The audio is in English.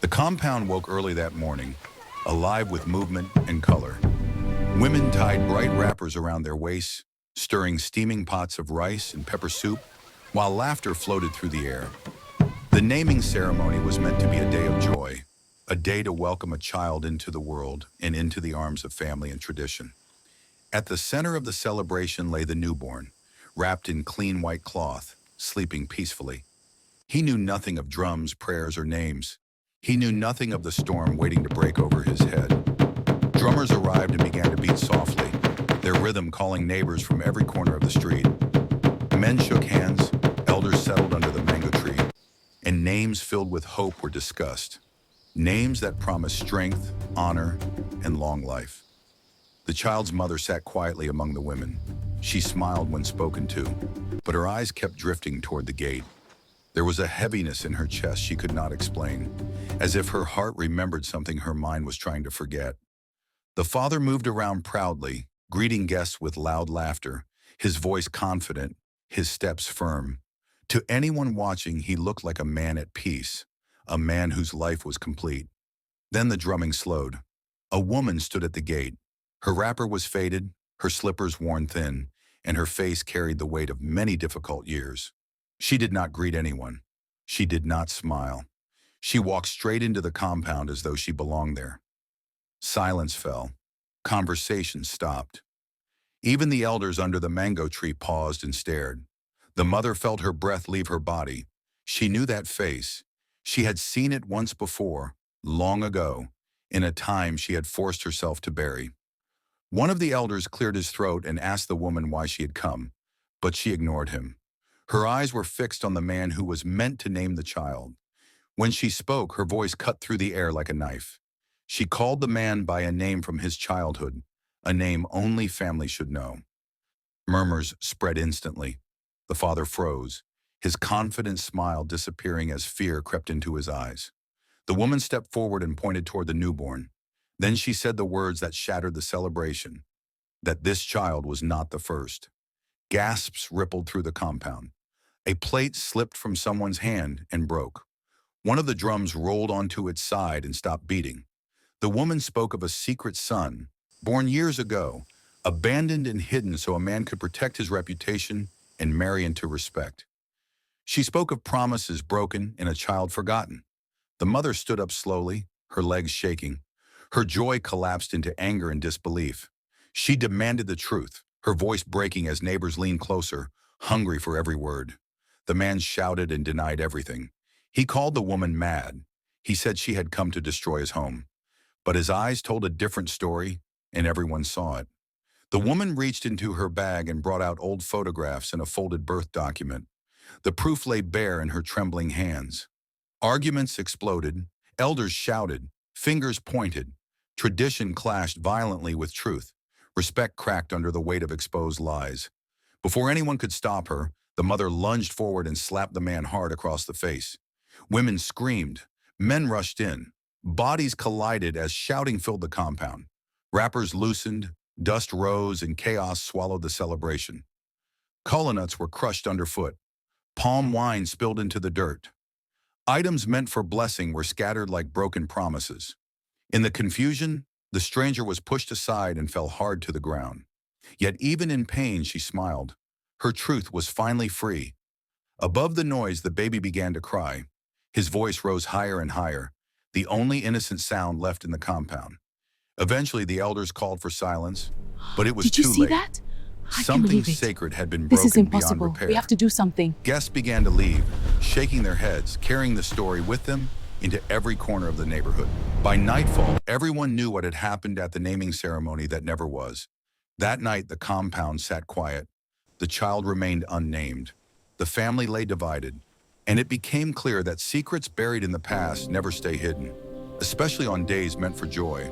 The compound woke early that morning, alive with movement and color. Women tied bright wrappers around their waists, stirring steaming pots of rice and pepper soup, while laughter floated through the air. The naming ceremony was meant to be a day of joy, a day to welcome a child into the world and into the arms of family and tradition. At the center of the celebration lay the newborn, wrapped in clean white cloth, sleeping peacefully. He knew nothing of drums, prayers, or names. He knew nothing of the storm waiting to break over his head. Drummers arrived and began to beat softly, their rhythm calling neighbors from every corner of the street. Men shook hands, elders settled under the mango tree, and names filled with hope were discussed. Names that promised strength, honor, and long life. The child's mother sat quietly among the women. She smiled when spoken to, but her eyes kept drifting toward the gate. There was a heaviness in her chest she could not explain, as if her heart remembered something her mind was trying to forget. The father moved around proudly, greeting guests with loud laughter, his voice confident, his steps firm. To anyone watching, he looked like a man at peace, a man whose life was complete. Then the drumming slowed. A woman stood at the gate. Her wrapper was faded, her slippers worn thin, and her face carried the weight of many difficult years. She did not greet anyone. She did not smile. She walked straight into the compound as though she belonged there. Silence fell. Conversation stopped. Even the elders under the mango tree paused and stared. The mother felt her breath leave her body. She knew that face. She had seen it once before, long ago, in a time she had forced herself to bury. One of the elders cleared his throat and asked the woman why she had come, but she ignored him. Her eyes were fixed on the man who was meant to name the child. When she spoke, her voice cut through the air like a knife. She called the man by a name from his childhood, a name only family should know. Murmurs spread instantly. The father froze, his confident smile disappearing as fear crept into his eyes. The woman stepped forward and pointed toward the newborn. Then she said the words that shattered the celebration, that this child was not the first. Gasps rippled through the compound. A plate slipped from someone's hand and broke. One of the drums rolled onto its side and stopped beating. The woman spoke of a secret son, born years ago, abandoned and hidden so a man could protect his reputation and marry into respect. She spoke of promises broken and a child forgotten. The mother stood up slowly, her legs shaking. Her joy collapsed into anger and disbelief. She demanded the truth, her voice breaking as neighbors leaned closer, hungry for every word. The man shouted and denied everything. He called the woman mad. He said she had come to destroy his home. But his eyes told a different story, and everyone saw it. The woman reached into her bag and brought out old photographs and a folded birth document. The proof lay bare in her trembling hands. Arguments exploded, elders shouted, fingers pointed. Tradition clashed violently with truth. Respect cracked under the weight of exposed lies. Before anyone could stop her, the mother lunged forward and slapped the man hard across the face. Women screamed. Men rushed in. Bodies collided as shouting filled the compound. Wrappers loosened, dust rose, and chaos swallowed the celebration. Kola nuts were crushed underfoot. Palm wine spilled into the dirt. Items meant for blessing were scattered like broken promises. In the confusion, the stranger was pushed aside and fell hard to the ground. Yet even in pain, she smiled. Her truth was finally free. Above the noise, the baby began to cry. His voice rose higher and higher, the only innocent sound left in the compound. Eventually, the elders called for silence, but it was Did you too see late. that? I can't Something believe it. sacred had been This is broken beyond impossible. repair. We have to do something. Guests began to leave, shaking their heads, carrying the story with them into every corner of the neighborhood. By nightfall, everyone knew what had happened at the naming ceremony that never was. That night, the compound sat quiet. The child remained unnamed. The family lay divided, and it became clear that secrets buried in the past never stay hidden, especially on days meant for joy.